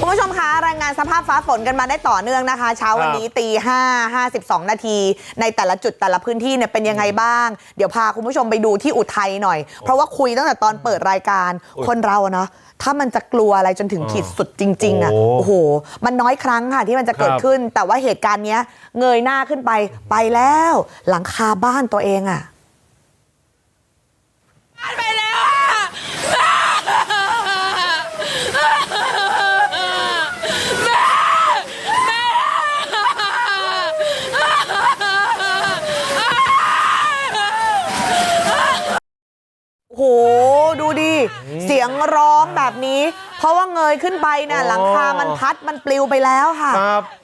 คุณผู้ชมคะรายงานสภาพฟ้าฝนกันมาได้ต่อเนื่องนะคะเช้าวันนี้ตี 5:52 นาทีในแต่ละจุดแต่ละพื้นที่เนี่ยเป็นยังไงบ้างเดี๋ยวพาคุณผู้ชมไปดูที่อุทัยหน่อยเพราะว่าคุยตั้งแต่ตอนเปิดรายการคนเราเนาะถ้ามันจะกลัวอะไรจนถึงขีดสุดจริงๆอ่ะโอ้โหมันน้อยครั้งค่ะที่มันจะเกิดขึ้นแต่ว่าเหตุการณ์เนี้ยเงยหน้าขึ้นไปแล้วหลังคาบ้านตัวเองอ่ะไปแล้วโอ้โหดูดิเสียงร้องแบบนี้เพราะว่าเงยขึ้นไปเนี่ยหลังคามันพัดมันปลิวไปแล้วค่ะ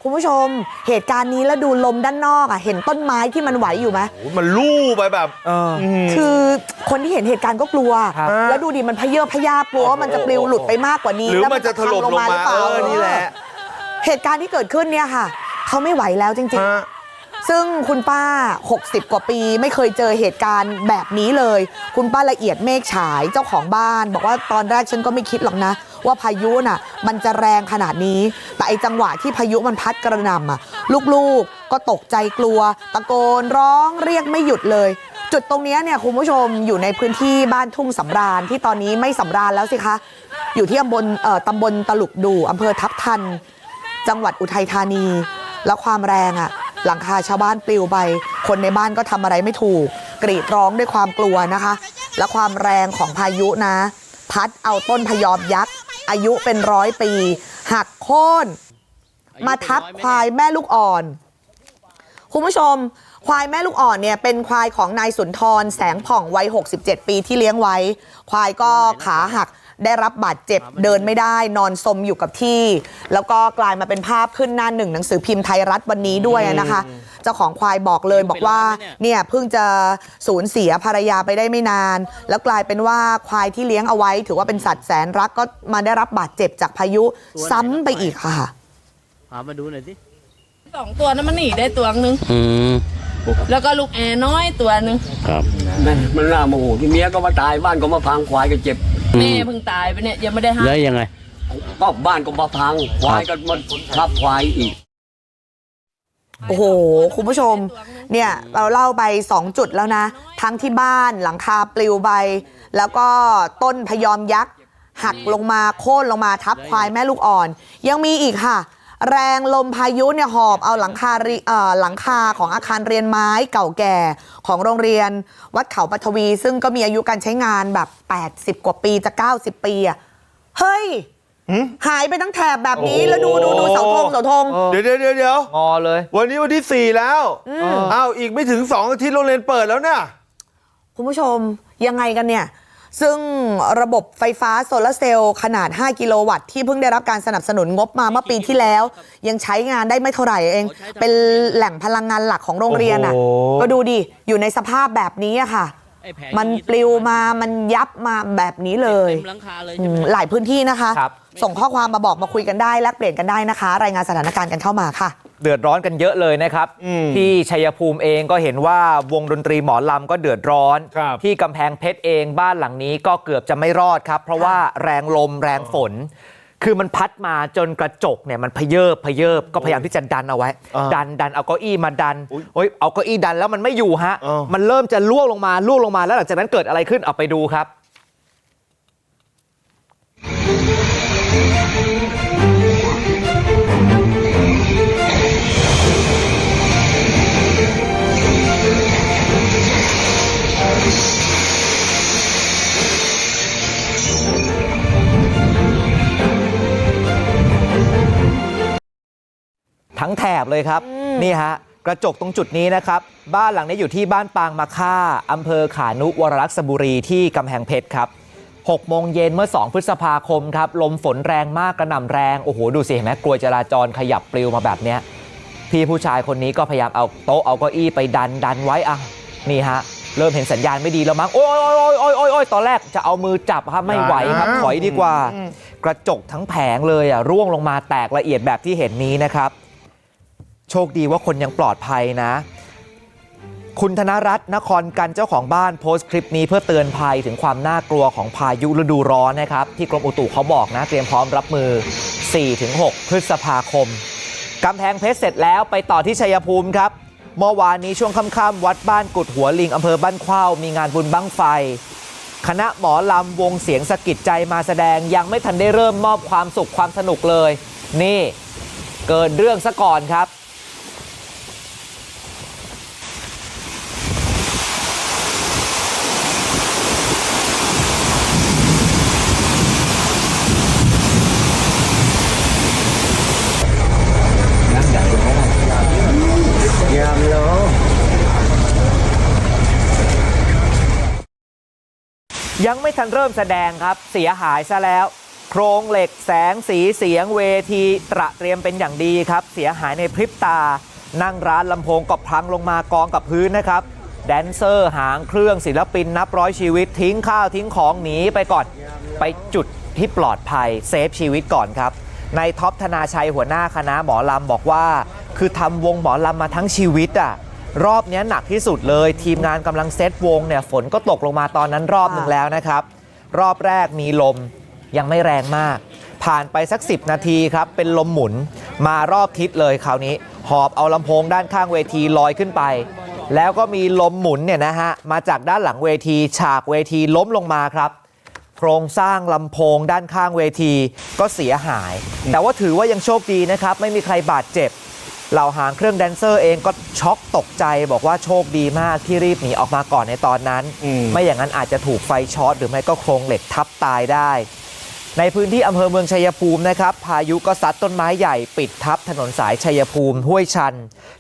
คุณผู้ชมเหตุการณ์นี้แล้วดูลมด้านนอกอ่ะเห็นต้นไม้ที่มันไหวอยู่ไหมมันลู่ไปแบบคือคนที่เห็นเหตุการณ์ก็กลัวแล้วดูดิมันพะเยอพะยากลัวว่ามันจะปลิวหลุดไปมากกว่านี้หรือมันจะถล่มลงมาหรือเปล่านี่แหละเหตุการณ์ที่เกิดขึ้นเนี่ยค่ะเขาไม่ไหวแล้วจริงๆซึ่งคุณป้า60กว่าปีไม่เคยเจอเหตุการณ์แบบนี้เลยคุณป้าละเอียดเมฆฉายเจ้าของบ้านบอกว่าตอนแรกฉันก็ไม่คิดหรอกนะว่าพายุน่ะมันจะแรงขนาดนี้แต่ไอ้จังหวะที่พายุมันพัดกระหน่ำอ่ะลูกๆก็ตกใจกลัวตะโกนร้องเรียกไม่หยุดเลยจุดตรงนี้เนี่ยคุณผู้ชมอยู่ในพื้นที่บ้านทุ่งสำราญที่ตอนนี้ไม่สำราญแล้วสิคะอยู่ที่ตำบลตลุกดูอำเภอทับทันจังหวัดอุทัยธานีแล้วความแรงอ่ะหลังคาชาวบ้านปลิวไปคนในบ้านก็ทำอะไรไม่ถูกกรีดร้องด้วยความกลัวนะคะและความแรงของพายุนะพัดเอาต้นพยอมยักษ์อายุเป็น100 ปีหักโค่นมาทับควายแม่ลูกอ่อนคุณผู้ชมควายแม่ลูกอ่อนเนี่ยเป็นควายของนายสุนทรแสงผ่องวัย67 ปีที่เลี้ยงไว้ควายก็ขาหักได้รับบาดเจ็บเดินไม่ได้นอนซมอยู่กับที่แล้วก็กลายมาเป็นภาพขึ้นหน้าหนึ่งหนังสือพิมพ์ไทยรัฐวันนี้ด้วยนะคะเจ้าของควายบอกเลยบอกว่าเนี่ยเพิ่งจะสูญเสียภรรยาไปได้ไม่นานแล้วกลายเป็นว่าควายที่เลี้ยงเอาไว้ถือว่าเป็นสัตว์แสนรักก็มาได้รับบาดเจ็บจากพายุซ้ำไปอีกค่ะพามาดูหน่อยสิ2 ตัวนั้นมันหนีได้ตัวนึงแล้วก็ลูกแอน้อยตัวนึงครับมันน่าโมโหที่เมียก็มาตายบ้านก็มาพังควายก็เจ็บแม่เพิ่งตายไปเนี่ยยังไม่ได้หาแล้วยังไงก็บ้านก็มาพังควายก็มันทับควายอีกโอ้โหคุณผู้ชมเนี่ยเราเล่าไป2 จุดแล้วนะทั้งที่บ้านหลังคาปลิวไปแล้วก็ต้นพยอมยักษ์หักลงมาโค่นลงมาทับควายแม่ลูกอ่อนยังมีอีกค่ะแรงลมพายุเนี่ยหอบเอาหลังคาของอาคารเรียนไม้เก่าแก่ของโรงเรียนวัดเขาปฐวีซึ่งก็มีอายุการใช้งานแบบ80 กว่าปีจะ90 ปีอ่ะเฮ้ยหายไปทั้งแถบแบบนี้แล้วดูเสาธงเดี๋ยวงอเลยวันนี้วันที่4แล้วอ้าวอีกไม่ถึง2 อาทิตย์โรงเรียนเปิดแล้วเนี่ยคุณผู้ชมยังไงกันเนี่ยซึ่งระบบไฟฟ้าโซลาร์เซลล์ขนาด5 กิโลวัตต์ที่เพิ่งได้รับการสนับสนุนงบมาเมื่อปีที่แล้วยังใช้งานได้ไม่เท่าไหร่เองเป็นแหล่งพลังงานหลักของโรงเรียนอ่ะก็ดูดิอยู่ในสภาพแบบนี้อะค่ะมันปลิวมามันยับมาแบบนี้เลยหลายพื้นที่นะคะส่งข้อความมาบอกมาคุยกันได้แลกเปลี่ยนกันได้นะคะรายงานสถานการณ์กันเข้ามาค่ะเดือดร้อนกันเยอะเลยนะครับที่ชัยภูมิเองก็เห็นว่าวงดนตรีหมอลำก็เดือดร้อนที่กำแพงเพชรเองบ้านหลังนี้ก็เกือบจะไม่รอดครับเพราะว่าแรงลมแรงฝนคือมันพัดมาจนกระจกเนี่ยมันพะเยิบก็พยายามที่จะดันเอาไว้ดันเอาเก้าอี้มาดันเอาเก้าอี้ดันแล้วมันไม่อยู่ฮะมันเริ่มจะล่วงลงมาแล้วหลังจากนั้นเกิดอะไรขึ้นเอาไปดูครับทั้งแถบเลยครับนี่ฮะกระจกตรงจุดนี้นะครับบ้านหลังนี้อยู่ที่บ้านปางมะค่าอำเภอขานุวรลักษบุรีที่กำแพงเพชรครับ6 โมงเย็นเมื่อ2 พฤษภาคมครับลมฝนแรงมากกระหน่ำแรงโอ้โหดูสิเห็นไหมกลวยจราจรขยับปลิวมาแบบเนี้ยพี่ผู้ชายคนนี้ก็พยายามเอาโต๊ะเอาเก้าอี้ไปดันไว้อ่ะนี่ฮะเริ่มเห็นสัญญาณไม่ดีแล้วมั้งโอ้ยตอนแรกจะเอามือจับครับไม่ไหวครับถอยดีกว่ากระจกทั้งแผงเลยอ่ะร่วงลงมาแตกละเอียดแบบที่เห็นนี้นะครับโชคดีว่าคนยังปลอดภัยนะคุณธนรัตน์นครกันเจ้าของบ้านโพสต์คลิปนี้เพื่อเตือนภัยถึงความน่ากลัวของพายุฤดูร้อนนะครับที่กรมอุตุเขาบอกนะเตรียมพร้อมรับมือ 4-6 พฤษภาคมกำแพงเพชรเสร็จแล้วไปต่อที่ชัยภูมิครับเมื่อวานนี้ช่วงค่ำๆวัดบ้านกุดหัวลิงอำเภอบ้านเข้ามีงานบุญบั้งไฟคณะหมอลำวงเสียงสะกิดใจมาแสดงยังไม่ทันได้เริ่มมอบความสุขความสนุกเลยนี่เกิดเรื่องซะก่อนครับยังไม่ทันเริ่มแสดงครับเสียหายซะแล้วโครงเหล็กแสงสีเสียงเวทีตระเตรียมเป็นอย่างดีครับเสียหายในพริบตานั่งร้านลำโพงก็พังลงมากองกับพื้นนะครับแดนเซอร์หางเครื่องศิลปินนับร้อยชีวิตทิ้งข้าวทิ้งของหนีไปก่อนไปจุดที่ปลอดภัยเซฟชีวิตก่อนครับในท็อปธนาชัยหัวหน้าคณะหมอลำบอกว่าคือทำวงหมอลำมาทั้งชีวิตรอบนี้หนักที่สุดเลยทีมงานกำลังเซตวงเนี่ยฝนก็ตกลงมาตอนนั้นรอบหนึ่งแล้วนะครับรอบแรกมีลมยังไม่แรงมากผ่านไปสัก10นาทีครับเป็นลมหมุนมารอบทิศเลยคราวนี้หอบเอาลำโพงด้านข้างเวทีลอยขึ้นไปแล้วก็มีลมหมุนเนี่ยนะฮะมาจากด้านหลังเวทีฉากเวทีล้มลงมาครับโครงสร้างลำโพงด้านข้างเวทีก็เสียหายแต่ว่าถือว่ายังโชคดีนะครับไม่มีใครบาดเจ็บเหล่าหางเครื่องแดนเซอร์เองก็ช็อกตกใจบอกว่าโชคดีมากที่รีบหนีออกมาก่อนในตอนนั้นไม่อย่างนั้นอาจจะถูกไฟช็อตหรือไม่ก็โครงเหล็กทับตายได้ในพื้นที่อำเภอเมืองชัยภูมินะครับพายุก็ซัดต้นไม้ใหญ่ปิดทับถนนสายชัยภูมิห้วยชัน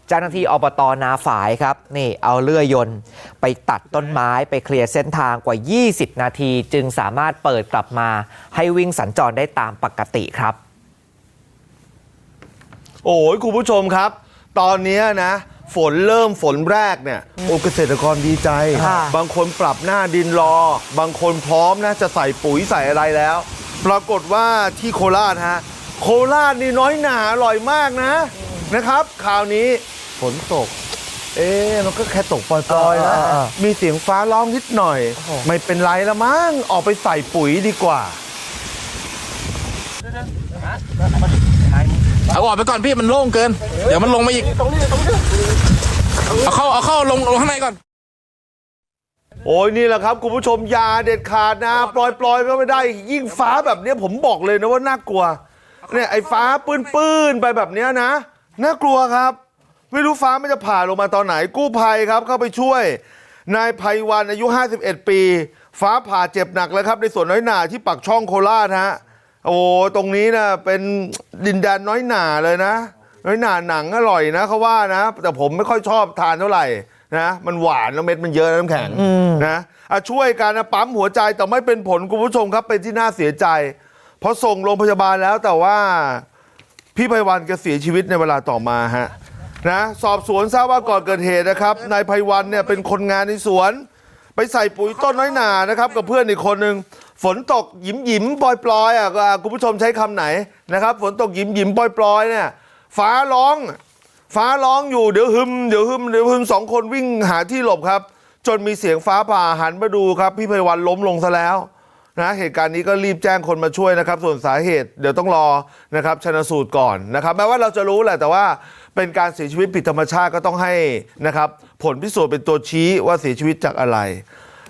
เจ้าหน้าที่อบต.นาฝายครับนี่เอาเลื่อยยนต์ไปตัดต้นไม้ไปเคลียร์เส้นทางกว่า20นาทีจึงสามารถเปิดกลับมาให้วิ่งสัญจรได้ตามปกติครับโอ้ยคุณผู้ชมครับตอนนี้นะฝนแรกเนี่ยโอ้เกษตรกรดีใจบางคนปรับหน้าดินรอบางคนพร้อมนะจะใส่ปุ๋ยใส่อะไรแล้วปรากฏว่าที่โคราชโคราชนี่น้อยหนาอร่อยมากนะครับคราวนี้ฝนตกมันก็แค่ตกปล่อยๆนะมีเสียงฟ้าร้องนิดหน่อยไม่เป็นไรละมั้งออกไปใส่ปุ๋ยดีกว่าเอาออกไปก่อนพี่มันโล่งเกินเดี๋ยวมันลงมาอีกเอาเข้าลงข้างในก่อนโอ้ยนี่แหละครับคุณผู้ชมยาเด็ดขาดนะปล่อยก็ไม่ได้ยิ่งฟ้าแบบนี้ผมบอกเลยนะว่าน่ากลัวเนี่ยไอ้ฟ้าปื้นไปแบบนี้นะน่ากลัวครับไม่รู้ฟ้ามันจะผ่าลงมาตอนไหนกู้ภัยครับเข้าไปช่วยนายไพวันอายุ51ปีฟ้าผ่าเจ็บหนักแล้วครับในสวนน้อยหน่าที่ปักช่องโคราชโอ้ตรงนี้นะเป็นดินแดนน้อยหน่าเลยนะน้อยหน่าหนังอร่อยนะเขาว่านะแต่ผมไม่ค่อยชอบทานเท่าไหร่นะมันหวานแล้วเม็ดมันเยอะน้ำแข็งนะช่วยกันนะปั๊มหัวใจแต่ไม่เป็นผลคุณผู้ชมครับเป็นที่น่าเสียใจพอส่งโรงพยาบาลแล้วแต่ว่าพี่ไพวันแกเสียชีวิตในเวลาต่อมานะสอบสวนทราบว่าก่อนเกิดเหตุนะครับนายไพวันเนี่ยเป็นคนงานในสวนไปใส่ปุ๋ยต้นน้อยหน่านะครับกับเพื่อนอีกคนนึงฝนตกหยิมปล่อยคุณผู้ชมใช้คำไหนนะครับฝนตกหยิมปล่อยเนี่ยฟ้าร้องอยู่เดี๋ยวหึมสองคนวิ่งหาที่หลบครับจนมีเสียงฟ้าผ่าหันมาดูครับพี่ไพวันล้มลงซะแล้วนะเหตุการณ์นี้ก็รีบแจ้งคนมาช่วยนะครับส่วนสาเหตุเดี๋ยวต้องรอนะครับชันสูตรก่อนนะครับแม้ว่าเราจะรู้แหละแต่ว่าเป็นการเสียชีวิตผิดธรรมชาติก็ต้องให้นะครับผลพิสูจน์เป็นตัวชี้ว่าเสียชีวิตจากอะไร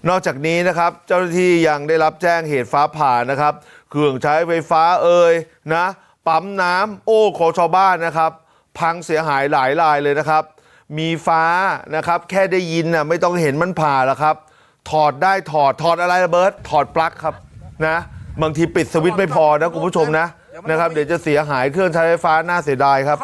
นอกจากนี้นะครับเจ้าหน้าที่ยังได้รับแจ้งเหตุฟ้าผ่านะครับเครื่องใช้ไฟฟ้านะปั๊มน้ำของชาวบ้านนะครับพังเสียหายหลายรายเลยนะครับมีฟ้านะครับแค่ได้ยินไม่ต้องเห็นมันผ่าแล้วครับถอดได้ถอดอะไรระเบิดถอดปลั๊กครับนะบางทีปิดสวิตช์ไม่พอนะคุณผู้ชมนะครับเดี๋ยวจะเสียหายเครื่องใช้ไฟฟ้าน่าเสียดายครับ